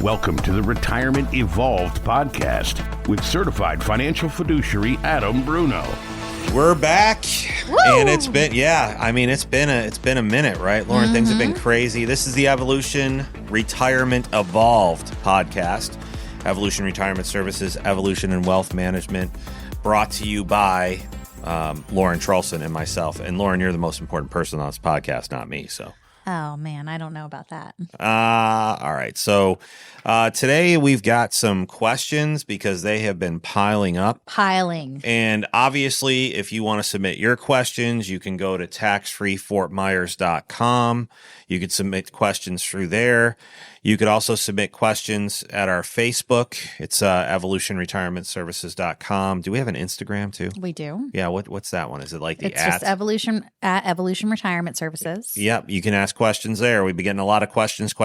Welcome to the Retirement Evolved podcast with certified financial fiduciary Adam Bruno. We're back. Woo! And it's been a minute, right, Lauren? Things have been crazy. This is the Evolution Retirement Evolved podcast. Evolution Retirement Services, Evolution and Wealth Management, brought to you by Lauren Trolson and myself. And Lauren, you're the most important person on this podcast, not me. So. Oh, man, I don't know about that. All right. So today we've got some questions because they have been piling up. And obviously, if you want to submit your questions, you can go to taxfreefortmyers.com. You could submit questions through there. You could also submit questions at our Facebook. It's evolutionretirementservices.com. Do we have an Instagram too? We do. Yeah. What's that one? Is it like the It's just Evolution Retirement Services. Yep. You can ask questions there. We've been getting a lot of questions. Of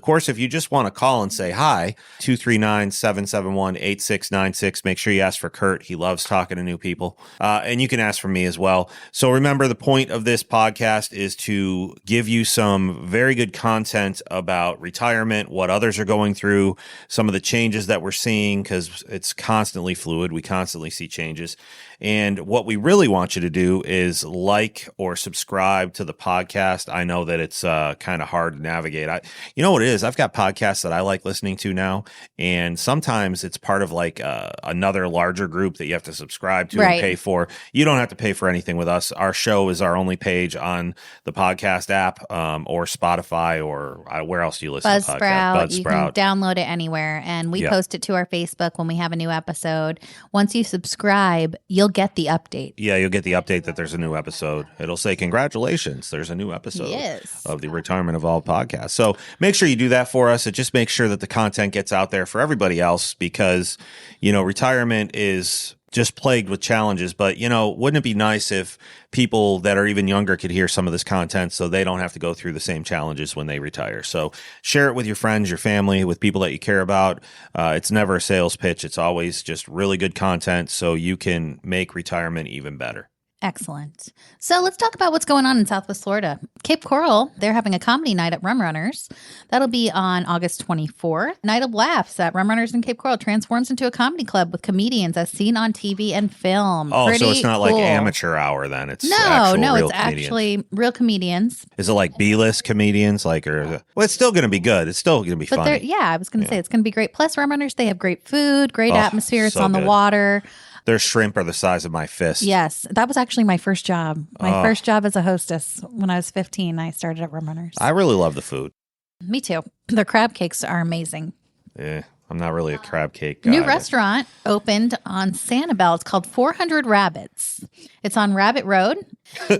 course, if you just want to call and say hi, 239-771-8696. Make sure you ask for Kurt. He loves talking to new people. And you can ask for me as well. So remember, the point of this podcast is to give you some very good content about retirement, what others are going through, some of the changes that we're seeing, because it's constantly fluid. We constantly see changes. And what we really want you to do is like or subscribe to the podcast. I know that it's kind of hard to navigate. You know what it is? I've got podcasts that I like listening to now, and sometimes it's part of like another larger group that you have to subscribe to and pay for. You don't have to pay for anything with us. Our show is our only page on the podcast app or Spotify or where else do you listen to podcasts? Buzzsprout. You can download it anywhere, and we post it to our Facebook when we have a new episode. Once you subscribe, you'll get the update. Yeah, you'll get the update that there's a new episode. It'll say, congratulations, there's a new episode of the Retirement Evolved podcast. So make sure you do that for us. It just makes sure that the content gets out there for everybody else because, you know, retirement is just plagued with challenges. But, you know, wouldn't it be nice if people that are even younger could hear some of this content so they don't have to go through the same challenges when they retire? So share it with your friends, your family, with people that you care about. It's never a sales pitch. It's always just really good content so you can make retirement even better. Excellent. So let's talk about what's going on in Southwest Florida. Cape Coral, they're having a comedy night at Rum Runners. That'll be on August 24th. Night of Laughs at Rum Runners in Cape Coral transforms into a comedy club with comedians as seen on TV and film. Oh, Pretty so it's not cool. like amateur hour then. It's No, real it's actually real comedians. Is it like B-list comedians? Well, it's still going to be good. It's still going to be funny. I was going to say it's going to be great. Plus, Rum Runners, they have great food, great atmosphere. It's so on the water. Their shrimp are the size of my fist. Yes. That was actually my first job. My first job as a hostess when I was 15. I started at Rum Runners. I really love the food. Me too. Their crab cakes are amazing. Yeah, I'm not really a crab cake guy. New restaurant opened on Sanibel. It's called 400 Rabbits. It's on Rabbit Road,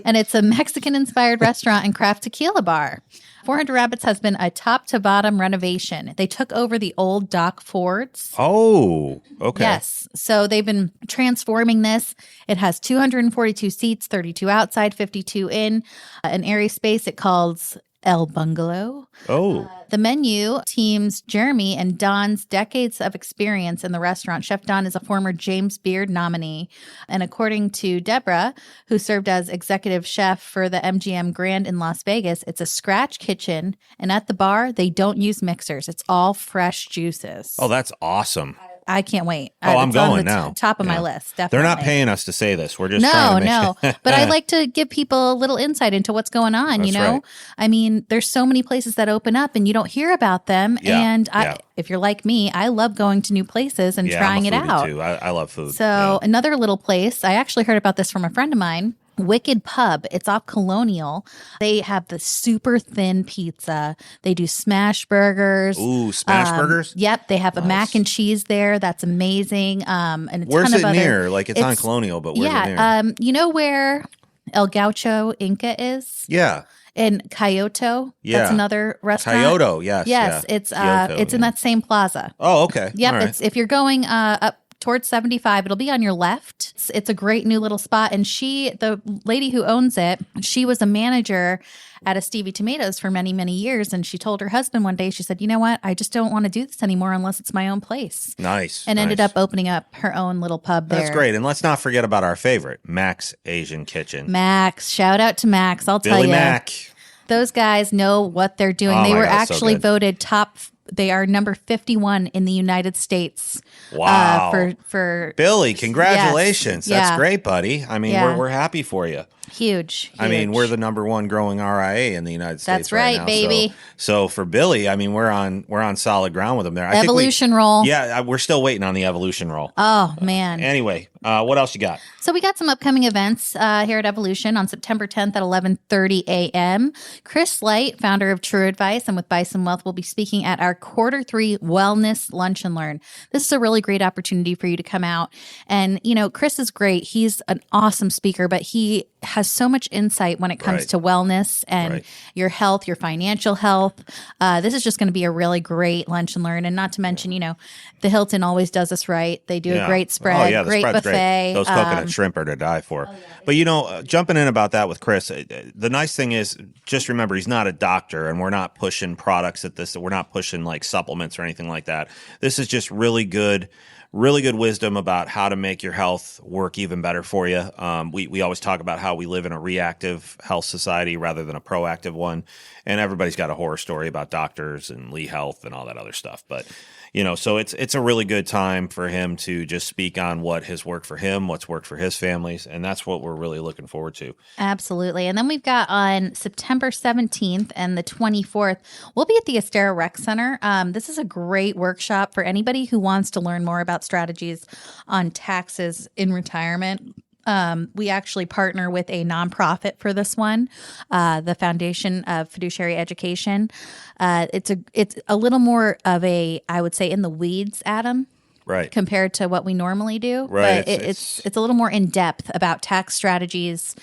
and it's a Mexican-inspired restaurant and craft tequila bar. 400 Rabbits has been a top-to-bottom renovation. They took over the old Dock Fords. Oh, okay. Yes. So they've been transforming this. It has 242 seats, 32 outside, 52 in, an area space it calls El Bungalow. Oh. The menu teams Jeremy and Don's decades of experience in the restaurant. Chef Don is a former James Beard nominee. And according to Deborah, who served as executive chef for the MGM Grand in Las Vegas, it's a scratch kitchen. And at the bar, they don't use mixers. It's all fresh juices. Oh, that's awesome. I can't wait. I'm going on the now. Top of my list, definitely. They're not paying us to say this. We're just trying to make But I like to give people a little insight into what's going on, That's you know? right. I mean, there's so many places that open up and you don't hear about them. Yeah, And yeah. if you're like me, I love going to new places and trying I'm a it foodie out. too. I love food. So another little place, I actually heard about this from a friend of mine. Wicked Pub. It's off Colonial. They have the super thin pizza. They do smash burgers. Ooh, smash burgers? Yep. They have a mac and cheese there. That's amazing. And a Where's ton it of near? Like it's on Colonial, but where's it near? You know where El Gaucho Inca is? Yeah. In Kyoto. Yeah. That's another restaurant. Kyoto, yes. Yes. Yeah. It's Kyoto, it's in that same plaza. Oh, okay. Yep. All right. It's if you're going up towards 75, it'll be on your left. It's a great new little spot. And the lady who owns it, she was a manager at a Stevie Tomatoes for many, many years. And she told her husband one day, she said, you know what? I just don't want to do this anymore unless it's my own place. Nice. And ended up opening up her own little pub there. That's great. And let's not forget about our favorite, Max Asian Kitchen. Max. Shout out to Max. I'll tell Billy you. Mac. Those guys know what they're doing. Oh they my were God, so actually good. voted top They are number 51 in the United States. Wow. For Billy, congratulations. Yes. That's Yeah. great, buddy. I mean, Yeah. we're happy for you. Huge. I mean, we're the number one growing RIA in the United States. That's right, now. baby. So for Billy, I mean, we're on solid ground with him there. Evolution roll. Yeah, we're still waiting on the evolution roll. Oh, man. Anyway, what else you got? So we got some upcoming events here at Evolution on September 10th at 11:30 a.m. Chris Light, founder of True Advice and with Bison Wealth, will be speaking at our Q3 Wellness Lunch and Learn. This is a really great opportunity for you to come out. And, Chris is great. He's an awesome speaker, but he has so much insight when it comes Right. to wellness and your health, your financial health. This is just going to be a really great lunch and learn. And not to mention, the Hilton always does us right. They do a great spread, the great spread's buffet. Those coconut shrimp are to die for. But jumping in about that with Chris, the nice thing is just remember he's not a doctor, and we're not pushing products at this. We're not pushing like supplements or anything like that. This is just really good wisdom about how to make your health work even better for you. We always talk about how we live in a reactive health society rather than a proactive one, and everybody's got a horror story about doctors and Lee Health and all that other stuff. But so it's a really good time for him to just speak on what has worked for him, what's worked for his families, and that's what we're really looking forward to. Absolutely. And then we've got on September 17th and the 24th, we'll be at the Estera Rec Center. This is a great workshop for anybody who wants to learn more about strategies on taxes in retirement. We actually partner with a nonprofit for this one, the Foundation of Fiduciary Education. It's a little more of I would say, in the weeds, Adam. Right. Compared to what we normally do. Right. But it's a little more in depth about tax strategies.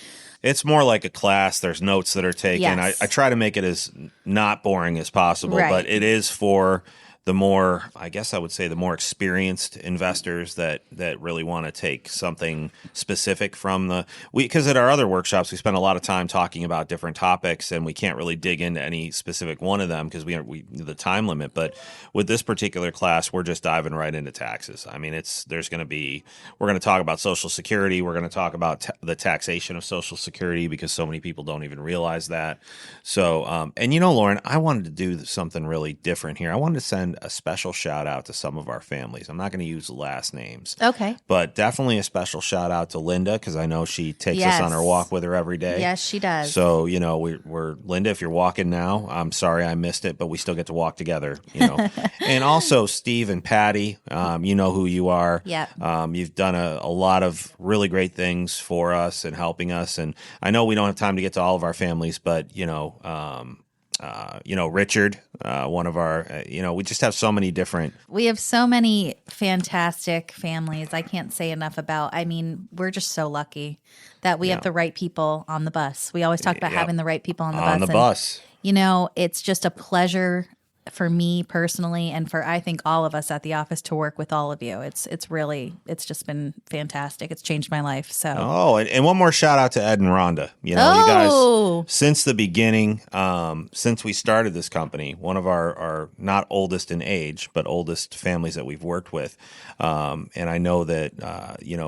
It's more like a class. There's notes that are taken. Yes. I try to make it as not boring as possible, Right. but it is for the more, I guess I would say, the more experienced investors that really want to take something specific from because at our other workshops, we spend a lot of time talking about different topics, and we can't really dig into any specific one of them because we the time limit. But with this particular class, we're just diving right into taxes. I mean, we're going to talk about Social Security. We're going to talk about the taxation of Social Security because so many people don't even realize that. So, and Lauren, I wanted to do something really different here. I wanted to send a special shout out to some of our families. I'm not going to use last names. Okay. But definitely a special shout out to Linda, because I know she takes us on her walk with her every day. Yes, she does. So, we're Linda, if you're walking now, I'm sorry I missed it, but we still get to walk together, And also Steve and Patty, you know who you are. Yep. You've done a lot of really great things for us and helping us. And I know we don't have time to get to all of our families, but, Richard, one of our, we just have so many different. We have so many fantastic families. I can't say enough about. I mean, we're just so lucky that we have the right people on the bus. We always talk about having the right people on the bus. On the bus. It's just a pleasure for me personally, and for I think all of us at the office to work with all of you. It's just been fantastic. It's changed my life. So and one more shout out to Ed and Rhonda. You guys, since the beginning, since we started this company, one of our not oldest in age, but oldest families that we've worked with. And I know that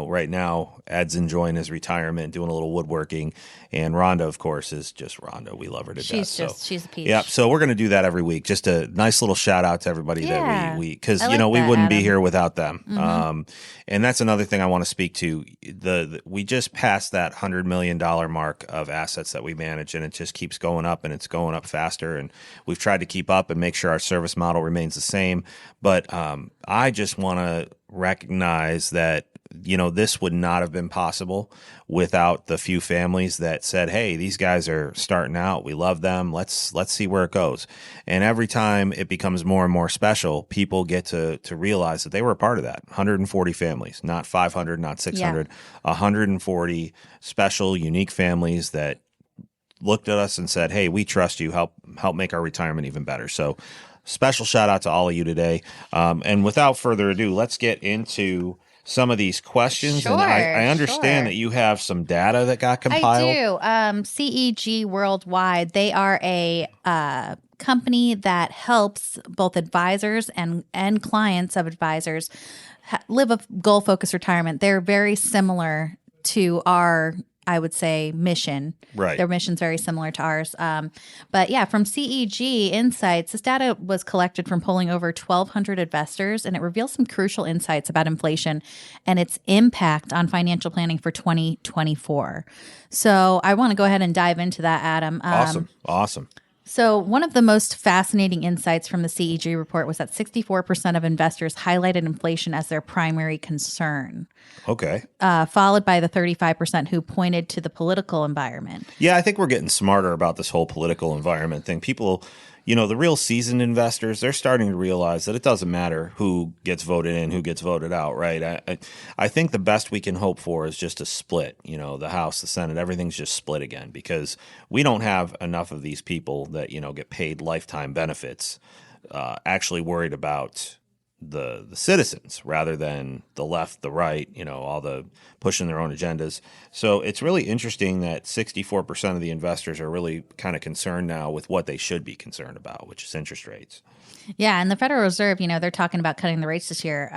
right now Ed's enjoying his retirement, doing a little woodworking, and Rhonda, of course, is just Rhonda. We love her to death. She's a peach. Yeah, so we're going to do that every week. Just a nice little shout out to everybody that because I like we that, wouldn't be Adam. here without them. Mm-hmm. And that's another thing I want to speak to. We just passed that $100 million mark of assets that we manage, and it just keeps going up, and it's going up faster. And we've tried to keep up and make sure our service model remains the same. But I just want to recognize that this would not have been possible without the few families that said, hey, these guys are starting out. We love them. Let's see where it goes. And every time it becomes more and more special, people get to realize that they were a part of that. 140 families, not 500, not 600, 140 special, unique families that looked at us and said, hey, we trust you. Help make our retirement even better. So special shout out to all of you today. And without further ado, let's get into some of these questions. Sure, and I understand that you have some data that got compiled. I do. CEG Worldwide, they are a company that helps both advisors and clients of advisors live a goal-focused retirement. They're very similar to our I would say, mission. Right. Their mission's very similar to ours. But yeah, from CEG Insights, this data was collected from polling over 1,200 investors, and it reveals some crucial insights about inflation and its impact on financial planning for 2024. So I want to go ahead and dive into that, Adam. Awesome. So one of the most fascinating insights from the CEG report was that 64% of investors highlighted inflation as their primary concern. Okay. Followed by the 35% who pointed to the political environment. Yeah, I think we're getting smarter about this whole political environment thing. People, the real seasoned investors, they're starting to realize that it doesn't matter who gets voted in, who gets voted out, right? I think the best we can hope for is just a split. The House, the Senate, everything's just split again, because we don't have enough of these people that, get paid lifetime benefits actually worried about the citizens rather than the left, the right, all the pushing their own agendas. So it's really interesting that 64% of the investors are really kind of concerned now with what they should be concerned about, which is interest rates. Yeah, and the Federal Reserve, they're talking about cutting the rates this year.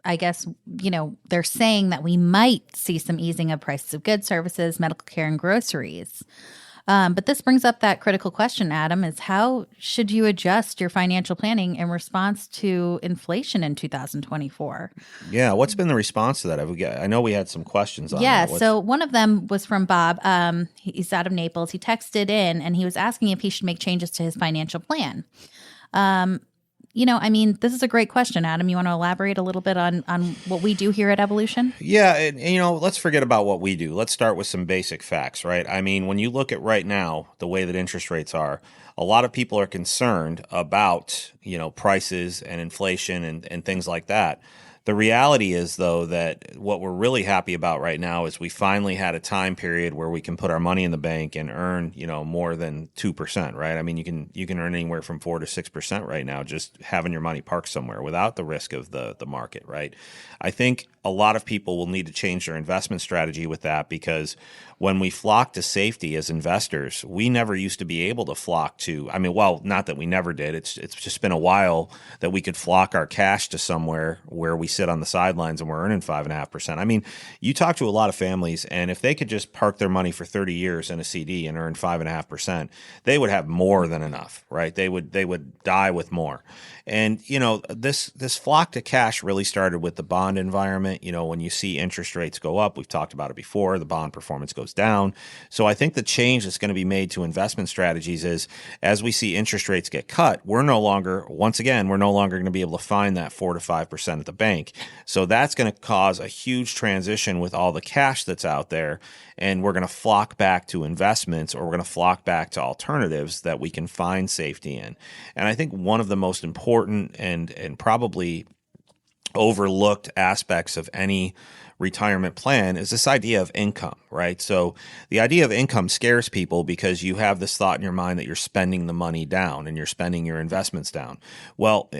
I guess, they're saying that we might see some easing of prices of goods, services, medical care, and groceries. But this brings up that critical question, Adam, is how should you adjust your financial planning in response to inflation in 2024? Yeah, what's been the response to that? I know we had some questions on that. Yeah, so one of them was from Bob. He's out of Naples. He texted in and he was asking if he should make changes to his financial plan. This is a great question, Adam. You want to elaborate a little bit on what we do here at Evolution? Yeah, and let's forget about what we do. Let's start with some basic facts, right? I mean, when you look at right now, the way that interest rates are, a lot of people are concerned about, prices and inflation and things like that. The reality is, though, that what we're really happy about right now is we finally had a time period where we can put our money in the bank and earn, more than 2%, right? I mean, you can earn anywhere from 4 to 6% right now just having your money parked somewhere without the risk of the market, right? I think a lot of people will need to change their investment strategy with that, because when we flock to safety as investors, we never used to be able to flock to, not that we never did. It's just been a while that we could flock our cash to somewhere where we sit on the sidelines and we're earning 5.5%. I mean, you talk to a lot of families, and if they could just park their money for 30 years in a CD and earn 5.5%, they would have more than enough, right? They would die with more. And, this flock to cash really started with the bond environment. When you see interest rates go up, we've talked about it before, the bond performance goes down. So I think the change that's going to be made to investment strategies is, as we see interest rates get cut, we're no longer going to be able to find that 4 to 5% at the bank. So that's going to cause a huge transition with all the cash that's out there. And we're going to flock back to investments, or we're going to flock back to alternatives that we can find safety in. And I think one of the most important and probably overlooked aspects of any retirement plan is this idea of income, right? So the idea of income scares people because you have this thought in your mind that you're spending the money down and you're spending your investments down. Well,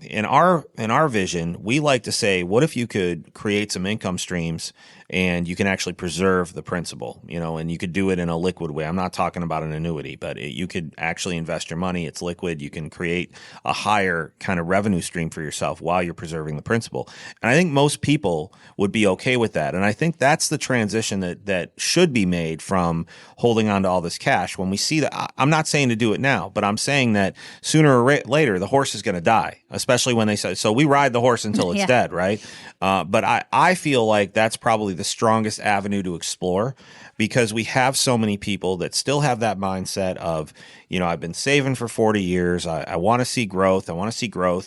in our vision, we like to say, what if you could create some income streams and you can actually preserve the principal, and you could do it in a liquid way. I'm not talking about an annuity, but you could actually invest your money. It's liquid. You can create a higher kind of revenue stream for yourself while you're preserving the principal. And I think most people would be okay with that. And I think that's the transition that should be made from holding on to all this cash. When we see that, I'm not saying to do it now, but I'm saying that sooner or later, the horse is going to die, especially when they say, so we ride the horse until it's dead, right? But I feel like that's probably the strongest avenue to explore, because we have so many people that still have that mindset of, I've been saving for 40 years. I want to see growth.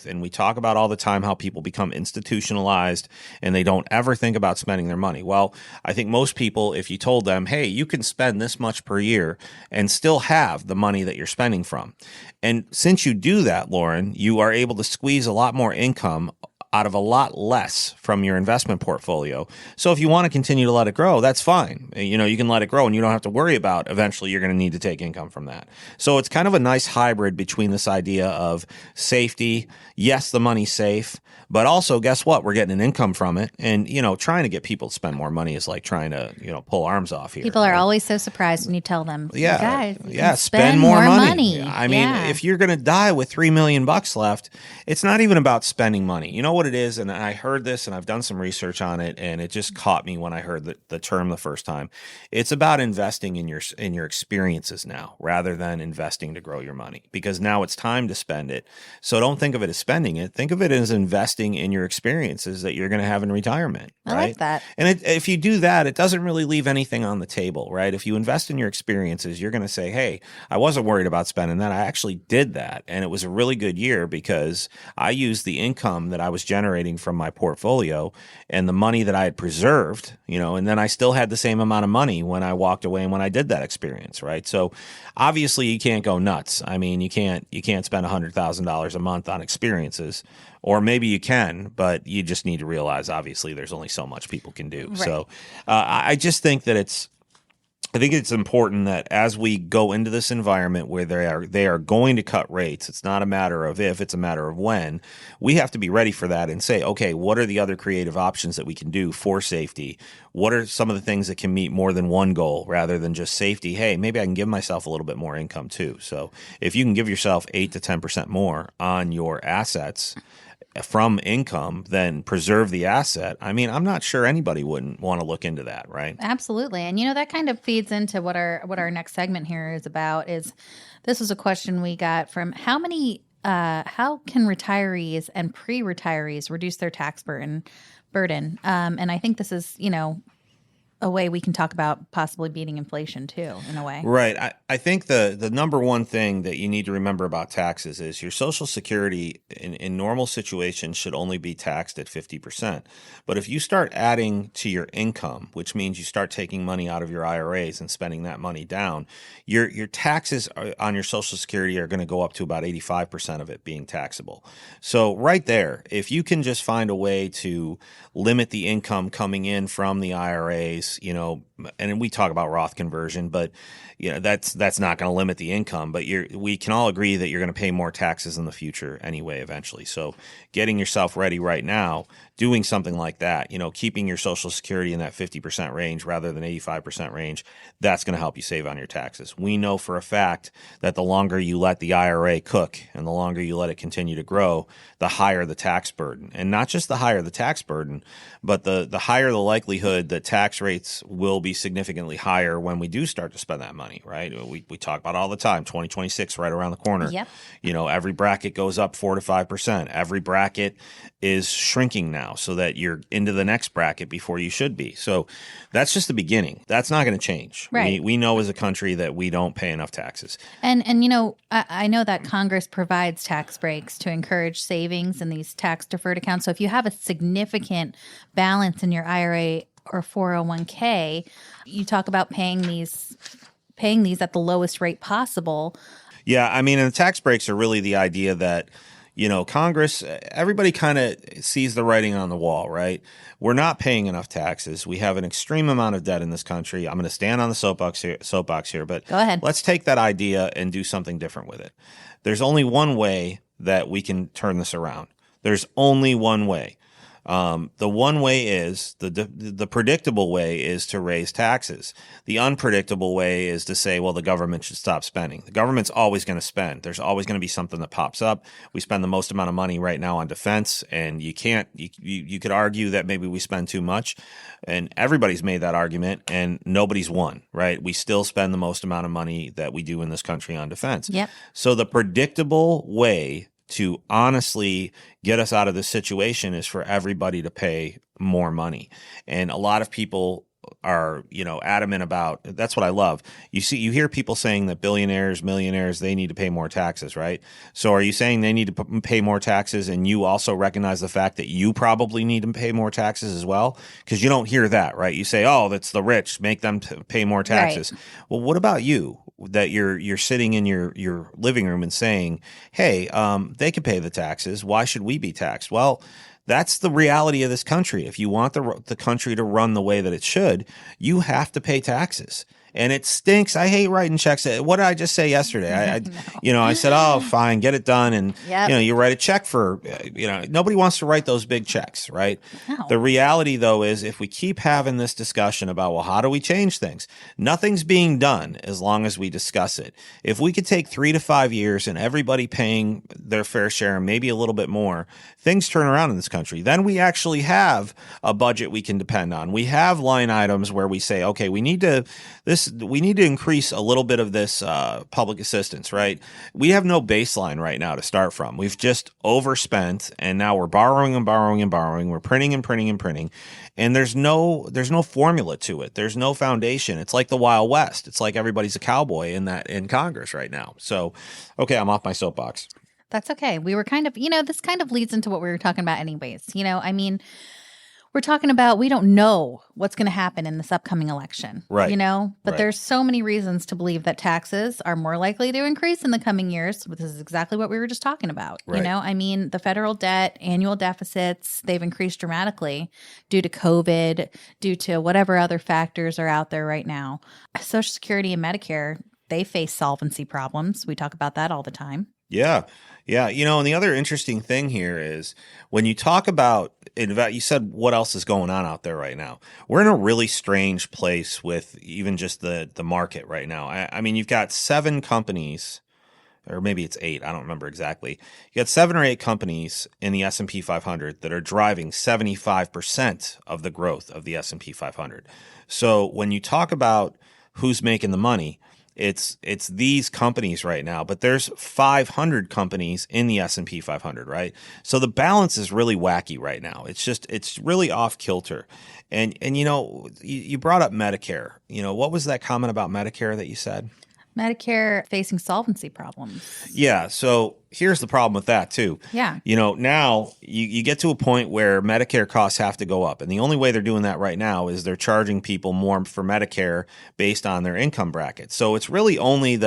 And we talk about all the time how people become institutionalized and they don't ever think about spending their money. Well, I think most people, if you told them, hey, you can spend this much per year and still have the money that you're spending from. And since you do that, Lauren, you are able to squeeze a lot more income out of a lot less from your investment portfolio. So if you want to continue to let it grow, that's fine. You can let it grow and you don't have to worry about eventually you're going to need to take income from that. So it's kind of a nice hybrid between this idea of safety. Yes, the money's safe, but also guess what? We're getting an income from it. And, trying to get people to spend more money is like trying to, pull arms off here. People are always so surprised when you tell them, guys, spend more money. I mean, if you're going to die with $3 million left, it's not even about spending money. You know what what it is, and I heard this, and I've done some research on it, and it just caught me when I heard the term the first time. It's about investing in your experiences now, rather than investing to grow your money, because now it's time to spend it. So don't think of it as spending it. Think of it as investing in your experiences that you're going to have in retirement. I right? like that. And if you do that, it doesn't really leave anything on the table, right? If you invest in your experiences, you're going to say, hey, I wasn't worried about spending that. I actually did that. And it was a really good year because I used the income that I was generating from my portfolio and the money that I had preserved, and then I still had the same amount of money when I walked away and when I did that experience, right? So obviously you can't go nuts. I mean, you can't spend $100,000 a month on experiences, or maybe you can, but you just need to realize, obviously, there's only so much people can do. Right. So I just think that I think it's important that as we go into this environment where they are going to cut rates, it's not a matter of if, it's a matter of when. We have to be ready for that and say, okay, what are the other creative options that we can do for safety? What are some of the things that can meet more than one goal rather than just safety? Hey, maybe I can give myself a little bit more income too. So if you can give yourself 8 to 10% more on your assets from income, then preserve the asset. I mean, I'm not sure anybody wouldn't want to look into that, right? Absolutely. And that kind of feeds into what our next segment here is about. This was a question we got from how can retirees and pre-retirees reduce their tax burden? And I think this is, a way we can talk about possibly beating inflation too, in a way. Right. I think the number one thing that you need to remember about taxes is your Social Security in normal situations should only be taxed at 50%. But if you start adding to your income, which means you start taking money out of your IRAs and spending that money down, your taxes on your Social Security are going to go up to about 85% of it being taxable. So right there, if you can just find a way to limit the income coming in from the IRAs, and we talk about Roth conversion, but that's not going to limit the income. But we can all agree that you're going to pay more taxes in the future anyway, eventually. So getting yourself ready right now, doing something like that, keeping your Social Security in that 50% range rather than 85% range, that's going to help you save on your taxes. We know for a fact that the longer you let the IRA cook and the longer you let it continue to grow, the higher the tax burden. And not just the higher the tax burden, but the higher the likelihood that tax rates will be significantly higher when we do start to spend that money, right? We talk about all the time, 2026 right around the corner. Yep. Every bracket goes up 4 to 5%. Every bracket is shrinking now so that you're into the next bracket before you should be. So that's just the beginning. That's not going to change. Right. We know as a country that we don't pay enough taxes. And I know that Congress provides tax breaks to encourage savings in these tax deferred accounts. So if you have a significant balance in your IRA or 401k, you talk about paying these at the lowest rate possible. Yeah, I mean, and the tax breaks are really the idea that Congress, everybody kind of sees the writing on the wall, right? We're not paying enough taxes. We have an extreme amount of debt in this country. I'm going to stand on the soapbox here, but go ahead. Let's take that idea and do something different with it. There's only one way that we can turn this around. There's only one way. The one way is the predictable way is to raise taxes. The unpredictable way is to say, well, the government should stop spending. The government's always going to spend. There's always going to be something that pops up. We spend the most amount of money right now on defense, and you could argue that maybe we spend too much, and everybody's made that argument, and nobody's won, right? We still spend the most amount of money that we do in this country on defense. Yep. So the predictable way to honestly get us out of this situation is for everybody to pay more money. And a lot of people are, adamant about, that's what I love. You hear people saying that billionaires, millionaires, they need to pay more taxes, right? So are you saying they need to pay more taxes and you also recognize the fact that you probably need to pay more taxes as well? Because you don't hear that, right? You say, oh, that's the rich, make them pay more taxes. Right. Well, what about you? That you're sitting in your living room and saying, hey, they could pay the taxes. Why should we be taxed? Well, that's the reality of this country. If you want the country to run the way that it should, you have to pay taxes. And it stinks. I hate writing checks. What did I just say yesterday? I said, oh, fine, get it done. And, you write a check for, nobody wants to write those big checks, right? No. The reality, though, is if we keep having this discussion about, well, how do we change things? Nothing's being done as long as we discuss it. If we could take 3 to 5 years and everybody paying their fair share and maybe a little bit more, things turn around in this country. Then we actually have a budget we can depend on. We have line items where we say, okay, we need to increase a little bit of this public assistance, right? We have no baseline right now to start from. We've just overspent, and now we're borrowing and borrowing and borrowing. We're printing and printing and printing, and there's no formula to it. There's no foundation. It's like the Wild West. It's like everybody's a cowboy in Congress right now. So, okay, I'm off my soapbox. That's okay. We were kind of, this kind of leads into what we were talking about anyways. We're talking about we don't know what's going to happen in this upcoming election, right? But there's so many reasons to believe that taxes are more likely to increase in the coming years. This is exactly what we were just talking about. Right. The federal debt, annual deficits, they've increased dramatically due to COVID, due to whatever other factors are out there right now. Social Security and Medicare, they face solvency problems. We talk about that all the time. Yeah. Yeah. And the other interesting thing here is when you talk about, you said what else is going on out there right now. We're in a really strange place with even just the market right now. I mean, you've got 7 companies, or maybe it's 8. I don't remember exactly. You got 7 or 8 companies in the S&P 500 that are driving 75% of the growth of the S&P 500. So when you talk about who's making the money, it's these companies right now, but there's 500 companies in the S&P 500, right? So the balance is really wacky right now. It's really off kilter. And you brought up Medicare. What was that comment about Medicare that you said? Medicare facing solvency problems. Yeah. So here's the problem with that too. Yeah. Now you get to a point where Medicare costs have to go up. And the only way they're doing that right now is they're charging people more for Medicare based on their income bracket. So it's really only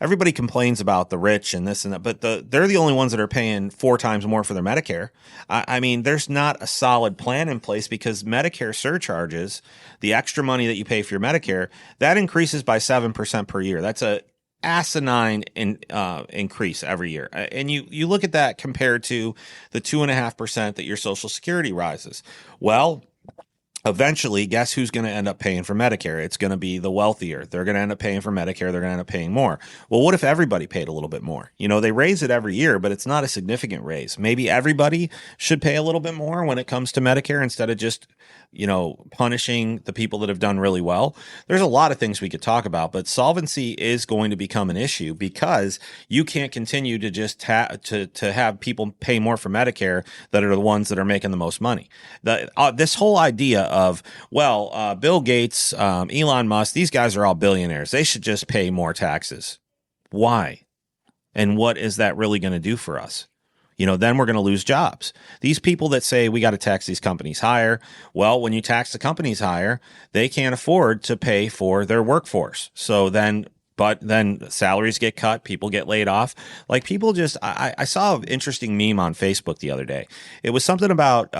everybody complains about the rich and this and that, but they're the only ones that are paying 4 times more for their Medicare. I mean, there's not a solid plan in place because Medicare surcharges, the extra money that you pay for your Medicare, that increases by 7% per year. That's a asinine increase every year. And you look at that compared to the 2.5% that your Social Security rises. Well, eventually, guess who's going to end up paying for Medicare? It's going to be the wealthier. They're going to end up paying for Medicare. They're going to end up paying more. Well, what if everybody paid a little bit more? They raise it every year, but it's not a significant raise. Maybe everybody should pay a little bit more when it comes to Medicare instead of just, punishing the people that have done really well. There's a lot of things we could talk about, but solvency is going to become an issue because you can't continue to just to have people pay more for Medicare that are the ones that are making the most money. This whole idea of, Bill Gates, Elon Musk, these guys are all billionaires. They should just pay more taxes. Why? And what is that really going to do for us? Then we're going to lose jobs. These people that say we got to tax these companies higher, well, when you tax the companies higher, they can't afford to pay for their workforce. But then salaries get cut, people get laid off. Like people I saw an interesting meme on Facebook the other day. It was something about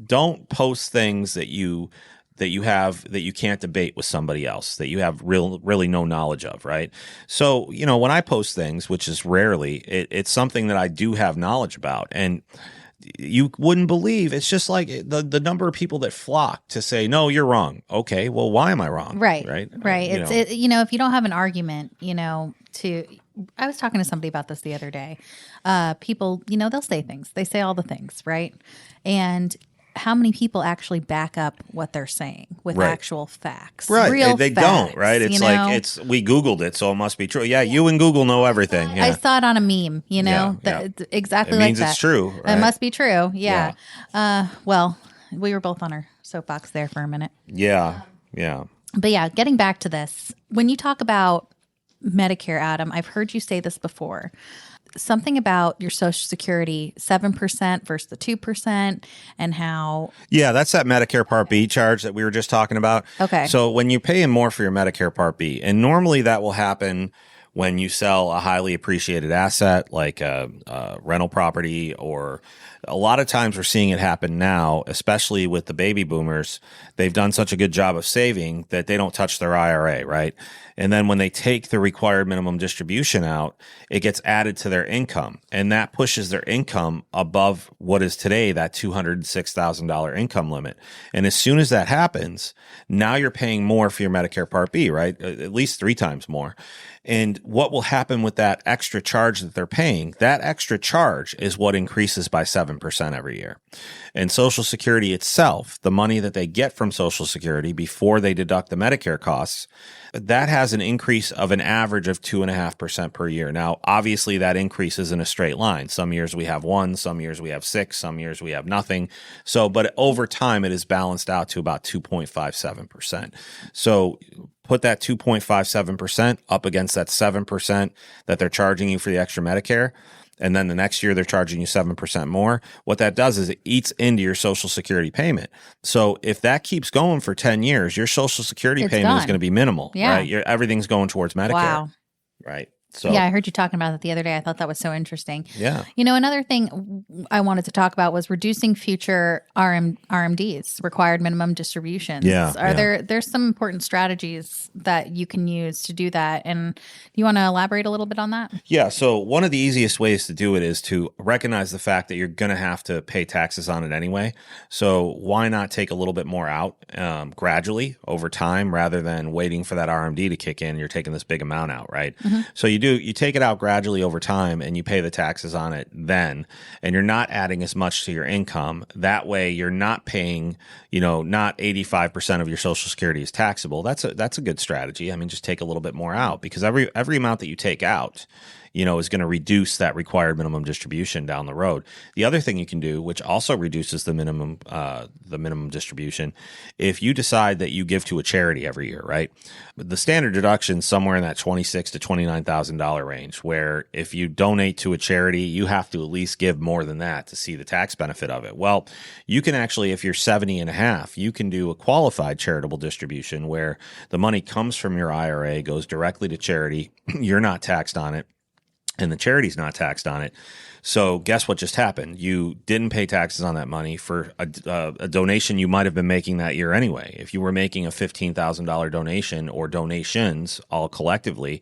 don't post things that you can't debate with somebody else, that you have really no knowledge of, right? So, when I post things, which is rarely, it's something that I do have knowledge about. And you wouldn't believe, it's just like the number of people that flock to say, no, you're wrong. Okay, well, why am I wrong? Right. Right. If you don't have an argument, I was talking to somebody about this the other day. People, they'll say things. They say all the things, right? And how many people actually back up what they're saying with actual facts? Right. Real they facts, don't, right? It's like we Googled it, so it must be true. Yeah, you and Google know everything. Yeah. I saw it on a meme, exactly it like means that. It's true. Right? It must be true. Yeah. Well, we were both on our soapbox there for a minute. Yeah. Yeah. But yeah, getting back to this, when you talk about Medicare, Adam, I've heard you say this before. Something about your Social Security, 7% versus the 2%, and how... Yeah, that's that Medicare Part B charge that we were just talking about. Okay. So when you're paying more for your Medicare Part B, and normally that will happen when you sell a highly appreciated asset like a rental property, or a lot of times we're seeing it happen now, especially with the baby boomers. They've done such a good job of saving that they don't touch their IRA, right? And then when they take the required minimum distribution out, it gets added to their income, and that pushes their income above what is today that $206,000 income limit. And as soon as that happens, now you're paying more for your Medicare Part B, right? At least 3 times more. And what will happen with that extra charge that they're paying? That extra charge is what increases by 7% every year. And Social Security itself, the money that they get from Social Security before they deduct the Medicare costs, that has an increase of an average of 2.5% per year. Now, obviously, that increase is in a straight line. Some years we have 1, some years we have 6, some years we have nothing. So, but over time, it is balanced out to about 2.57%. So put that 2.57% up against that 7% that they're charging you for the extra Medicare, and then the next year they're charging you 7% more. What that does is it eats into your Social Security payment. So if that keeps going for 10 years, your Social Security payment is going to be minimal, right? Everything's going towards Medicare, right? So, yeah, I heard you talking about that the other day. I thought that was so interesting. Yeah. You know, another thing I wanted to talk about was reducing future RMDs, required minimum distributions. There's some important strategies that you can use to do that. And do you want to elaborate a little bit on that? Yeah. So one of the easiest ways to do it is to recognize the fact that you're going to have to pay taxes on it anyway. So why not take a little bit more out gradually over time rather than waiting for that RMD to kick in? You're taking this big amount out, right? Mm-hmm. So you take it out gradually over time and you pay the taxes on it then, and you're not adding as much to your income. That way you're not paying, not 85% of your Social Security is taxable. That's a good strategy. I mean, just take a little bit more out, because every amount that you take out, is going to reduce that required minimum distribution down the road. The other thing you can do, which also reduces the minimum distribution, if you decide that you give to a charity every year, right? The standard deduction is somewhere in that $26,000 to $29,000 range, where if you donate to a charity, you have to at least give more than that to see the tax benefit of it. Well, you can actually, if you're 70 and a half, you can do a qualified charitable distribution where the money comes from your IRA, goes directly to charity. You're not taxed on it, and the charity's not taxed on it. So guess what just happened? You didn't pay taxes on that money for a donation you might have been making that year anyway. If you were making a $15,000 donation or donations all collectively,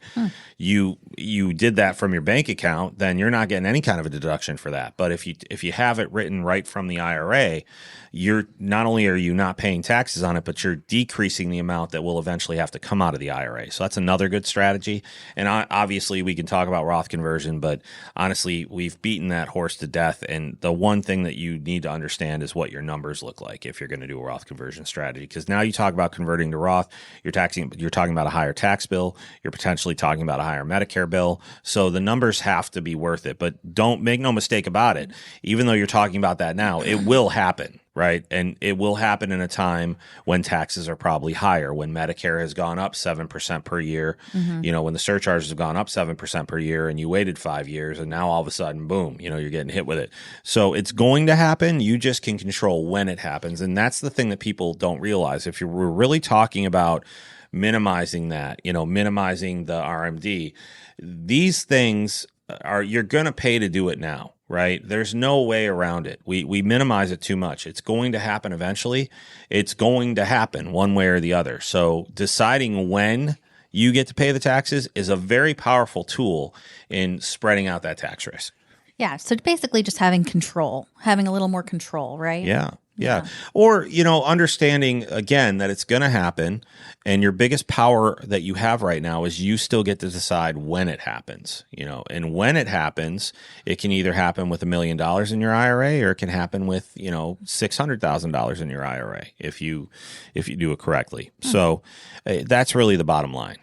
you did that from your bank account, then you're not getting any kind of a deduction for that. But if you have it written right from the IRA, you're not only are you not paying taxes on it, but you're decreasing the amount that will eventually have to come out of the IRA. So that's another good strategy. And obviously we can talk about Roth conversion, but honestly, we've beaten that horse to death. And the one thing that you need to understand is what your numbers look like if you're going to do a Roth conversion strategy. Because now you talk about converting to Roth, you're talking about a higher tax bill, you're potentially talking about a higher Medicare bill. So the numbers have to be worth it. But don't make no mistake about it. Even though you're talking about that now, it will happen. Right. And it will happen in a time when taxes are probably higher, when Medicare has gone up 7% per year, when the surcharges have gone up 7% per year and you waited 5 years and now all of a sudden, boom, you're getting hit with it. So it's going to happen. You just can control when it happens. And that's the thing that people don't realize. If we're really talking about minimizing that, minimizing the RMD, these things you're going to pay to do it now. Right? There's no way around it. We minimize it too much. It's going to happen eventually. It's going to happen one way or the other. So deciding when you get to pay the taxes is a very powerful tool in spreading out that tax risk. Yeah. So basically just having a little more control, right? Yeah. Or, understanding again that it's going to happen, and your biggest power that you have right now is you still get to decide when it happens, and when it happens, it can either happen with $1 million in your IRA, or it can happen with, $600,000 in your IRA if you do it correctly. So that's really the bottom line.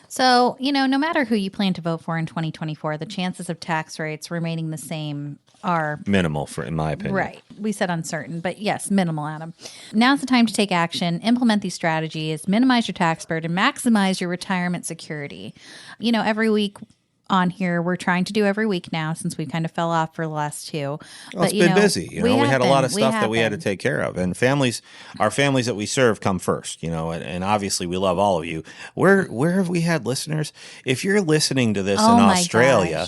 So, no matter who you plan to vote for in 2024, the chances of tax rates remaining the same are minimal, in my opinion. Right. We said uncertain, but yes, minimal, Adam. Now's the time to take action, implement these strategies, minimize your tax burden, maximize your retirement security. Every week on here. We're trying to do every week now since we kind of fell off for the last two. Well, it's been busy. We had a lot of stuff that we had to been. take care of. And our families that we serve come first, and obviously we love all of you. Where have we had listeners? If you're listening to this in Australia,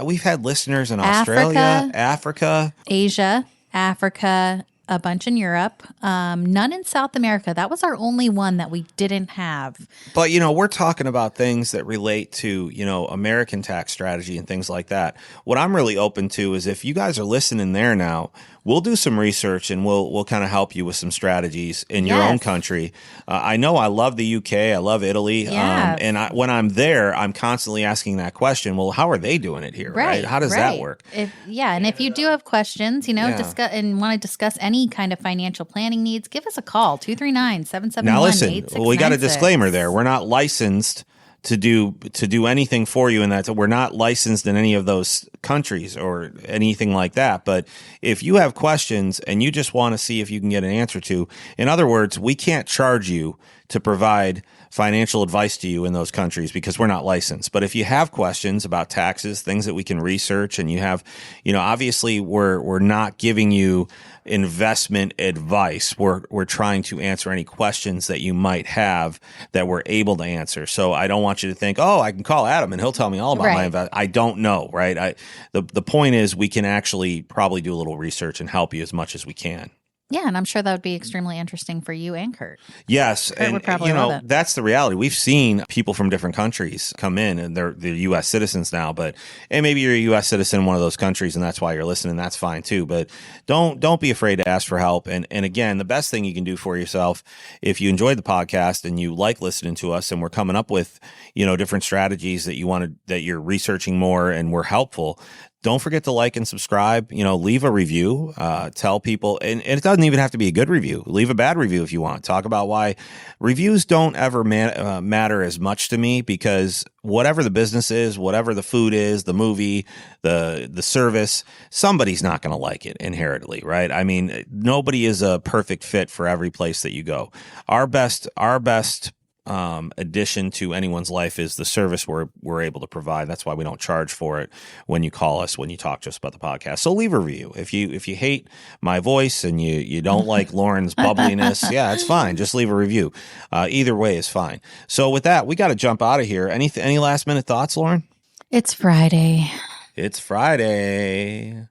we've had listeners in Australia, Africa, Asia, Africa, a bunch in Europe, none in South America. That was our only one that we didn't have. But, we're talking about things that relate to, American tax strategy and things like that. What I'm really open to is if you guys are listening there now, we'll do some research and we'll kind of help you with some strategies in your own country. I know I love the UK. I love Italy. And when I'm there, I'm constantly asking that question. Well, how are they doing it here? Right. How does that work? And if you do have questions, discuss and want to discuss any kind of financial planning needs, give us a call, 239-771-8696. Now listen, we got a disclaimer there. We're not licensed to do anything for you, and that we're not licensed in any of those countries or anything like that. But if you have questions and you just want to see if you can get an answer to, in other words, we can't charge you to provide financial advice to you in those countries because we're not licensed. But if you have questions about taxes, things that we can research, and you have, obviously we're not giving you investment advice. We're trying to answer any questions that you might have that we're able to answer. So I don't want you to think, I can call Adam and he'll tell me all about my investment. I don't know, right? The point is we can actually probably do a little research and help you as much as we can. Yeah, and I'm sure that would be extremely interesting for you and Kurt. Yes, Kurt and would probably love it. That's the reality. We've seen people from different countries come in, and they're U.S. citizens now. And maybe you're a U.S. citizen in one of those countries, and that's why you're listening. That's fine too. But don't be afraid to ask for help. And again, the best thing you can do for yourself, if you enjoyed the podcast and you like listening to us, and we're coming up with different strategies that you're researching more, and we're helpful. Don't forget to like and subscribe, leave a review, tell people, and it doesn't even have to be a good review. Leave a bad review if you want. Talk about why reviews don't ever matter as much to me, because whatever the business is, whatever the food is, the movie, the service, somebody's not going to like it inherently, right? I mean, nobody is a perfect fit for every place that you go. Our best addition to anyone's life is the service we're able to provide. That's why we don't charge for it when you call us, when you talk to us about the podcast. So leave a review. If you hate my voice and you don't like Lauren's bubbliness, yeah, it's fine. Just leave a review. Either way is fine. So with that, we got to jump out of here. Any last minute thoughts, Lauren? It's Friday. It's Friday.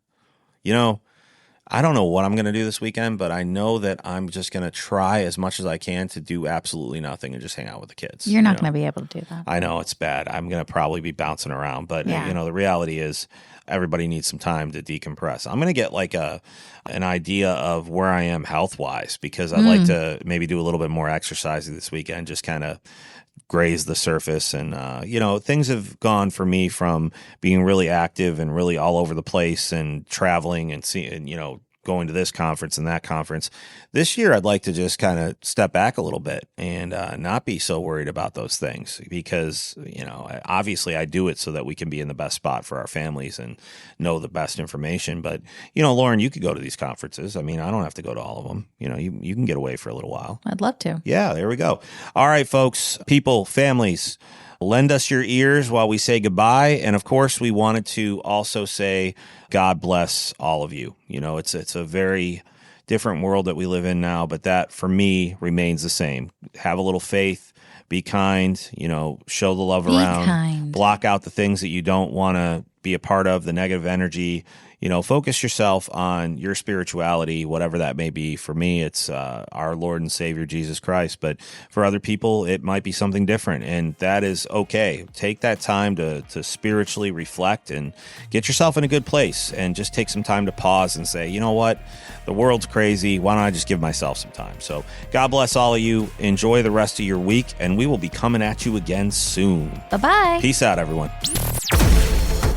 I don't know what I'm going to do this weekend, but I know that I'm just going to try as much as I can to do absolutely nothing and just hang out with the kids. You're not going to be able to do that. I know it's bad. I'm going to probably be bouncing around, but the reality is everybody needs some time to decompress. I'm going to get like an idea of where I am health-wise, because I'd like to maybe do a little bit more exercise this weekend, just kind of graze the surface. And, things have gone for me from being really active and really all over the place and traveling and seeing, going to this conference and that conference. This year, I'd like to just kind of step back a little bit and not be so worried about those things, because, obviously I do it so that we can be in the best spot for our families and know the best information. But, Lauren, you could go to these conferences. I mean, I don't have to go to all of them. You can get away for a little while. I'd love to. Yeah, there we go. All right, folks, people, families, lend us your ears while we say goodbye. And of course, we wanted to also say, God bless all of you. It's a very different world that we live in now, but that for me remains the same. Have a little faith, be kind, show the love around, kind. Block out the things that you don't want to be a part of, the negative energy. Focus yourself on your spirituality, whatever that may be. For me, it's our Lord and Savior, Jesus Christ. But for other people, it might be something different, and that is okay. Take that time to spiritually reflect and get yourself in a good place, and just take some time to pause and say, you know what? The world's crazy. Why don't I just give myself some time? So God bless all of you. Enjoy the rest of your week, and we will be coming at you again soon. Bye-bye. Peace out, everyone.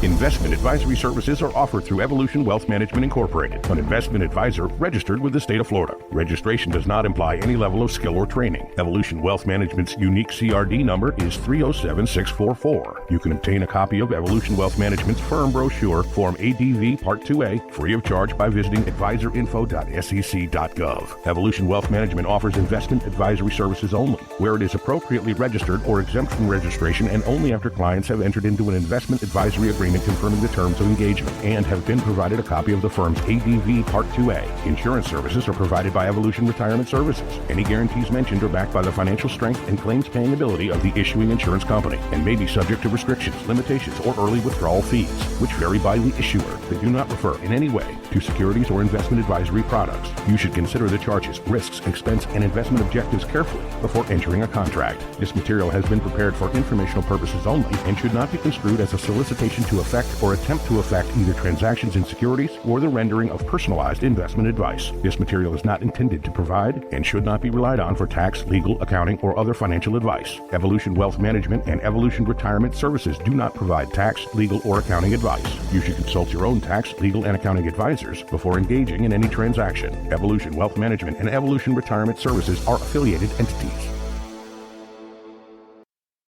Investment advisory services are offered through Evolution Wealth Management Incorporated, an investment advisor registered with the state of Florida. Registration does not imply any level of skill or training. Evolution Wealth Management's unique CRD number is 307644. You can obtain a copy of Evolution Wealth Management's firm brochure, Form ADV Part 2A, free of charge by visiting advisorinfo.sec.gov. Evolution Wealth Management offers investment advisory services only, where it is appropriately registered or exempt from registration, and only after clients have entered into an investment advisory agreement confirming the terms of engagement and have been provided a copy of the firm's ADV Part 2A. Insurance services are provided by Evolution Retirement Services. Any guarantees mentioned are backed by the financial strength and claims paying ability of the issuing insurance company and may be subject to restrictions, limitations, or early withdrawal fees, which vary by the issuer. They do not refer in any way to securities or investment advisory products. You should consider the charges, risks, expense, and investment objectives carefully before entering a contract. This material has been prepared for informational purposes only and should not be construed as a solicitation to affect or attempt to affect either transactions in securities or the rendering of personalized investment advice. This material is not intended to provide and should not be relied on for tax, legal, accounting, or other financial advice. Evolution Wealth Management and Evolution Retirement Services do not provide tax, legal, or accounting advice. You should consult your own tax, legal, and accounting advisors before engaging in any transaction. Evolution Wealth Management and Evolution Retirement Services are affiliated entities.